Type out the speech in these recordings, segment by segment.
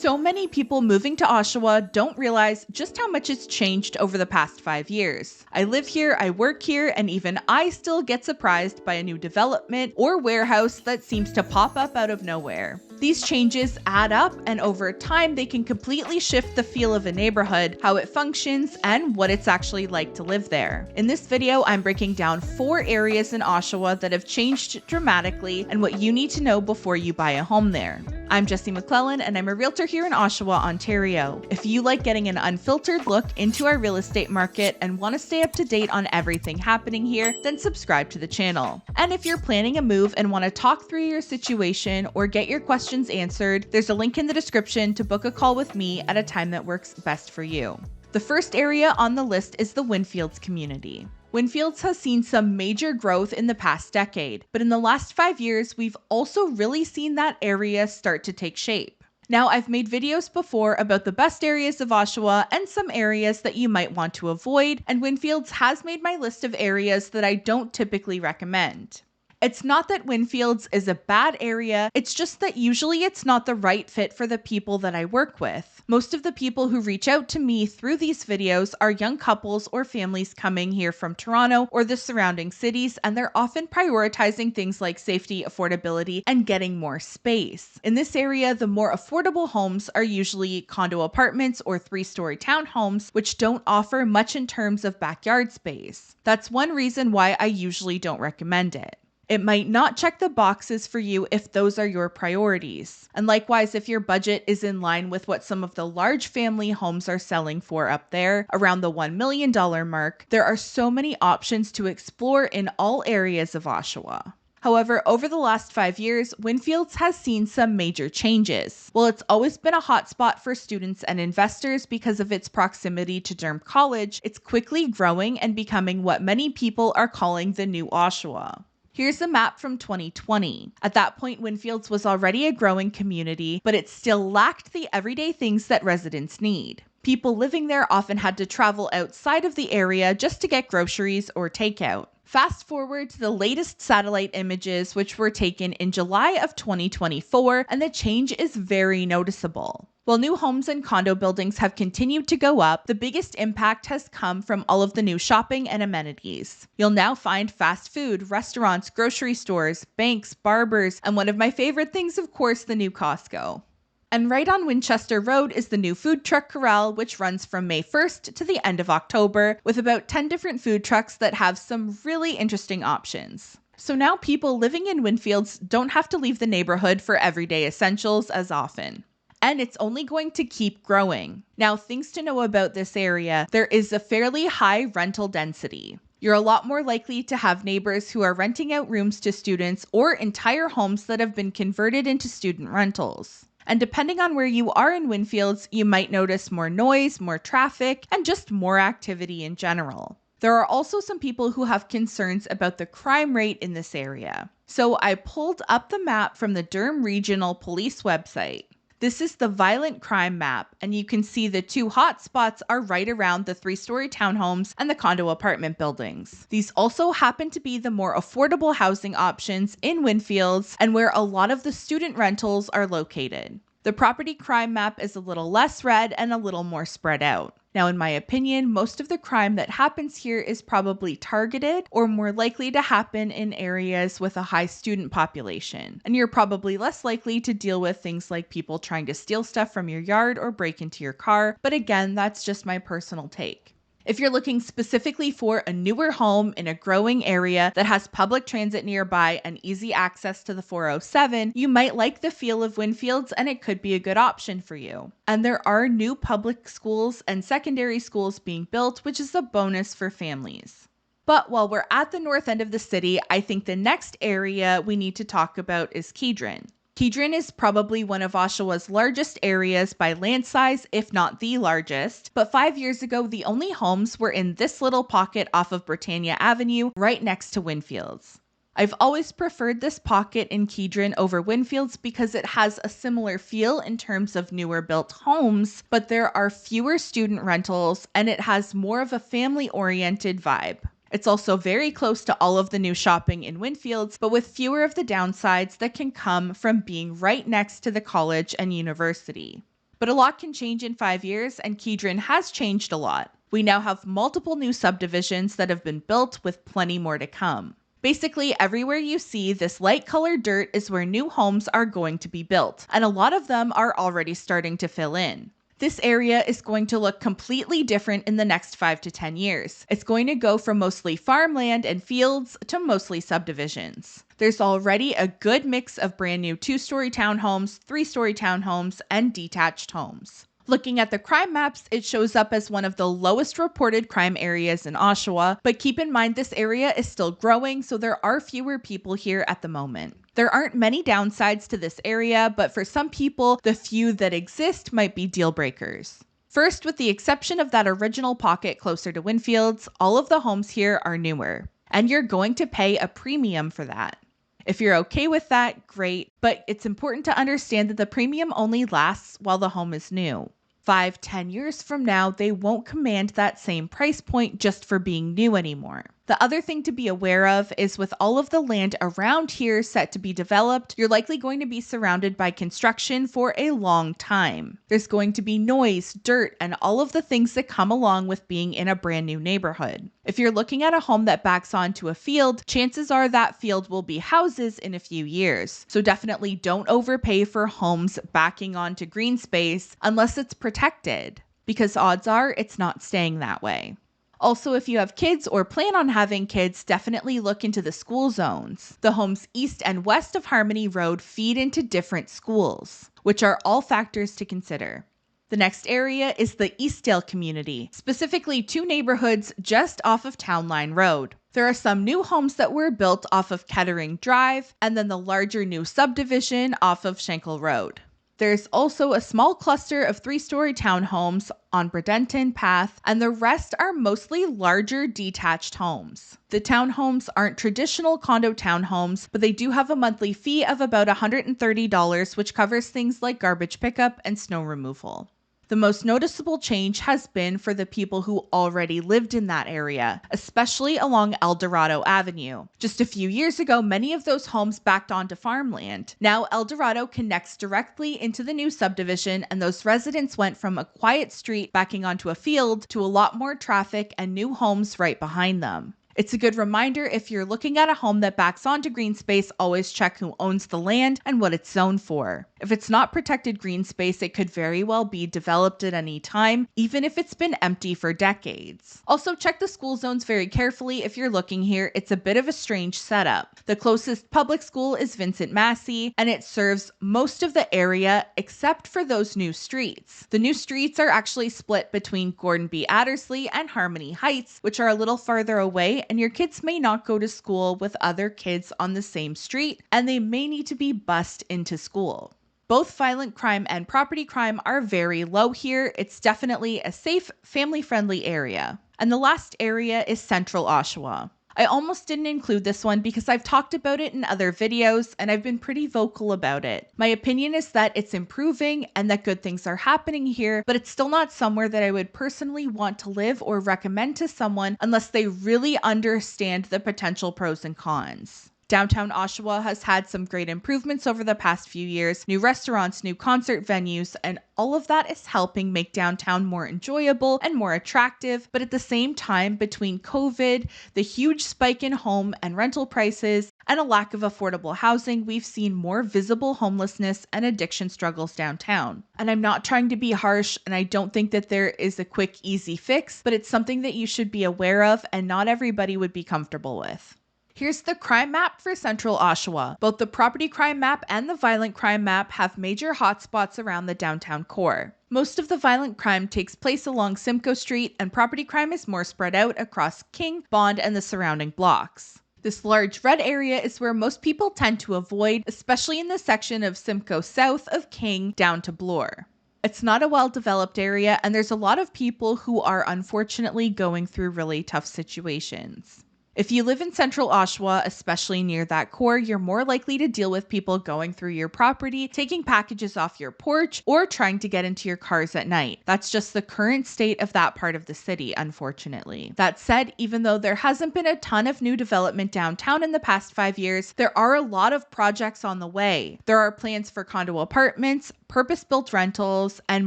So many people moving to Oshawa don't realize just how much it's changed over the past 5 years. I live here, I work here, and even I still get surprised by a new development or warehouse that seems to pop up out of nowhere. These changes add up, and over time they can completely shift the feel of a neighborhood, how it functions, and what it's actually like to live there. In this video, I'm breaking down 4 areas in Oshawa that have changed dramatically and what you need to know before you buy a home there. I'm Jessie McClellan, and I'm a realtor here in Oshawa, Ontario. If you like getting an unfiltered look into our real estate market and want to stay up to date on everything happening here, then subscribe to the channel. And if you're planning a move and want to talk through your situation or get your questions answered, there's a link in the description to book a call with me at a time that works best for you. The first area on the list is the Winfields community. Winfields has seen some major growth in the past decade, but in the last 5 years, we've also really seen that area start to take shape. Now, I've made videos before about the best areas of Oshawa and some areas that you might want to avoid, and Winfields has made my list of areas that I don't typically recommend. It's not that Winfields is a bad area, it's just that usually it's not the right fit for the people that I work with. Most of the people who reach out to me through these videos are young couples or families coming here from Toronto or the surrounding cities, and they're often prioritizing things like safety, affordability, and getting more space. In this area, the more affordable homes are usually condo apartments or 3-story townhomes, which don't offer much in terms of backyard space. That's one reason why I usually don't recommend it. It might not check the boxes for you if those are your priorities. And likewise, if your budget is in line with what some of the large family homes are selling for up there, around the $1 million mark, there are so many options to explore in all areas of Oshawa. However, over the last 5 years, Winfields has seen some major changes. While it's always been a hotspot for students and investors because of its proximity to Durham College, it's quickly growing and becoming what many people are calling the new Oshawa. Here's a map from 2020. At that point, Winfields was already a growing community, but it still lacked the everyday things that residents need. People living there often had to travel outside of the area just to get groceries or takeout. Fast forward to the latest satellite images, which were taken in July of 2024, and the change is very noticeable. While new homes and condo buildings have continued to go up, the biggest impact has come from all of the new shopping and amenities. You'll now find fast food, restaurants, grocery stores, banks, barbers, and one of my favorite things, of course, the new Costco. And right on Winchester Road is the new food truck corral, which runs from May 1st to the end of October, with about 10 different food trucks that have some really interesting options. So now people living in Winfields don't have to leave the neighborhood for everyday essentials as often. And it's only going to keep growing. Now, things to know about this area: there is a fairly high rental density. You're a lot more likely to have neighbors who are renting out rooms to students or entire homes that have been converted into student rentals. And depending on where you are in Winfields, you might notice more noise, more traffic, and just more activity in general. There are also some people who have concerns about the crime rate in this area. So I pulled up the map from the Durham Regional Police website. This is the violent crime map, and you can see the 2 hotspots are right around the 3-story townhomes and the condo apartment buildings. These also happen to be the more affordable housing options in Winfields and where a lot of the student rentals are located. The property crime map is a little less red and a little more spread out. Now, in my opinion, most of the crime that happens here is probably targeted or more likely to happen in areas with a high student population. And you're probably less likely to deal with things like people trying to steal stuff from your yard or break into your car. But again, that's just my personal take. If you're looking specifically for a newer home in a growing area that has public transit nearby and easy access to the 407, you might like the feel of Winfields, and it could be a good option for you. And there are new public schools and secondary schools being built, which is a bonus for families. But while we're at the north end of the city, I think the next area we need to talk about is Kedron. Kedron is probably one of Oshawa's largest areas by land size, if not the largest, but 5 years ago, the only homes were in this little pocket off of Britannia Avenue, right next to Winfields. I've always preferred this pocket in Kedron over Winfields because it has a similar feel in terms of newer built homes, but there are fewer student rentals and it has more of a family-oriented vibe. It's also very close to all of the new shopping in Winfields, but with fewer of the downsides that can come from being right next to the college and university. But a lot can change in 5 years, and Kedron has changed a lot. We now have multiple new subdivisions that have been built with plenty more to come. Basically, everywhere you see this light colored dirt is where new homes are going to be built, and a lot of them are already starting to fill in. This area is going to look completely different in the next 5 to 10 years. It's going to go from mostly farmland and fields to mostly subdivisions. There's already a good mix of brand new 2-story townhomes, 3-story townhomes, and detached homes. Looking at the crime maps, it shows up as one of the lowest reported crime areas in Oshawa, but keep in mind this area is still growing, so there are fewer people here at the moment. There aren't many downsides to this area, but for some people, the few that exist might be deal breakers. First, with the exception of that original pocket closer to Winfield's, all of the homes here are newer, and you're going to pay a premium for that. If you're okay with that, great, but it's important to understand that the premium only lasts while the home is new. 5-10 years from now, they won't command that same price point just for being new anymore. The other thing to be aware of is with all of the land around here set to be developed, you're likely going to be surrounded by construction for a long time. There's going to be noise, dirt, and all of the things that come along with being in a brand new neighborhood. If you're looking at a home that backs onto a field, chances are that field will be houses in a few years. So definitely don't overpay for homes backing onto green space unless it's protected, because odds are it's not staying that way. Also, if you have kids or plan on having kids, definitely look into the school zones. The homes east and west of Harmony Road feed into different schools, which are all factors to consider. The next area is the Eastdale community, specifically 2 neighborhoods just off of Town Line Road. There are some new homes that were built off of Kettering Drive, and then the larger new subdivision off of Schenkel Road. There's also a small cluster of 3-story townhomes on Bradenton Path, and the rest are mostly larger detached homes. The townhomes aren't traditional condo townhomes, but they do have a monthly fee of about $130, which covers things like garbage pickup and snow removal. The most noticeable change has been for the people who already lived in that area, especially along El Dorado Avenue. Just a few years ago, many of those homes backed onto farmland. Now El Dorado connects directly into the new subdivision, and those residents went from a quiet street backing onto a field to a lot more traffic and new homes right behind them. It's a good reminder, if you're looking at a home that backs onto green space, always check who owns the land and what it's zoned for. If it's not protected green space, it could very well be developed at any time, even if it's been empty for decades. Also, check the school zones very carefully if you're looking here. It's a bit of a strange setup. The closest public school is Vincent Massey, and it serves most of the area except for those new streets. The new streets are actually split between Gordon B. Addersley and Harmony Heights, which are a little farther away, and your kids may not go to school with other kids on the same street, and they may need to be bused into school. Both violent crime and property crime are very low here. It's definitely a safe, family-friendly area. And the last area is Central Oshawa. I almost didn't include this one because I've talked about it in other videos and I've been pretty vocal about it. My opinion is that it's improving and that good things are happening here, but it's still not somewhere that I would personally want to live or recommend to someone unless they really understand the potential pros and cons. Downtown Oshawa has had some great improvements over the past few years, new restaurants, new concert venues, and all of that is helping make downtown more enjoyable and more attractive. But at the same time, between COVID, the huge spike in home and rental prices, and a lack of affordable housing, we've seen more visible homelessness and addiction struggles downtown. And I'm not trying to be harsh, and I don't think that there is a quick, easy fix, but it's something that you should be aware of and not everybody would be comfortable with. Here's the crime map for Central Oshawa. Both the property crime map and the violent crime map have major hotspots around the downtown core. Most of the violent crime takes place along Simcoe Street, and property crime is more spread out across King, Bond, and the surrounding blocks. This large red area is where most people tend to avoid, especially in the section of Simcoe south of King down to Bloor. It's not a well-developed area, and there's a lot of people who are unfortunately going through really tough situations. If you live in Central Oshawa, especially near that core, you're more likely to deal with people going through your property, taking packages off your porch, or trying to get into your cars at night. That's just the current state of that part of the city, unfortunately. That said, even though there hasn't been a ton of new development downtown in the past 5 years, there are a lot of projects on the way. There are plans for condo apartments, purpose-built rentals, and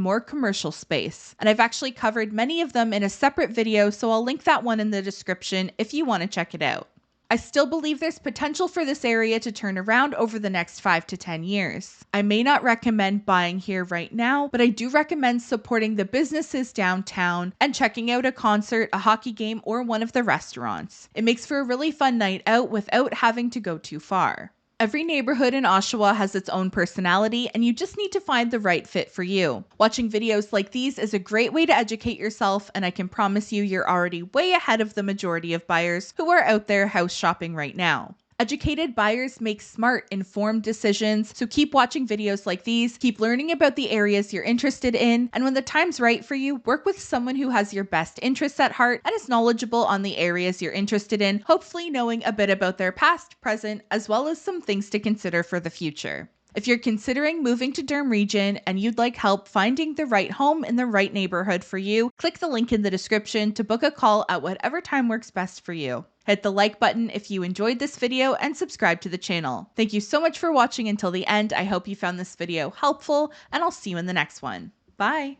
more commercial space. And I've actually covered many of them in a separate video, so I'll link that one in the description if you want to check it out. I still believe there's potential for this area to turn around over the next 5 to 10 years. I may not recommend buying here right now, but I do recommend supporting the businesses downtown and checking out a concert, a hockey game, or one of the restaurants. It makes for a really fun night out without having to go too far. Every neighborhood in Oshawa has its own personality, and you just need to find the right fit for you. Watching videos like these is a great way to educate yourself, and I can promise you're already way ahead of the majority of buyers who are out there house shopping right now. Educated buyers make smart, informed decisions, so keep watching videos like these, keep learning about the areas you're interested in, and when the time's right for you, work with someone who has your best interests at heart and is knowledgeable on the areas you're interested in, hopefully knowing a bit about their past, present, as well as some things to consider for the future. If you're considering moving to Durham region and you'd like help finding the right home in the right neighborhood for you, click the link in the description to book a call at whatever time works best for you. Hit the like button if you enjoyed this video and subscribe to the channel. Thank you so much for watching until the end. I hope you found this video helpful, and I'll see you in the next one. Bye!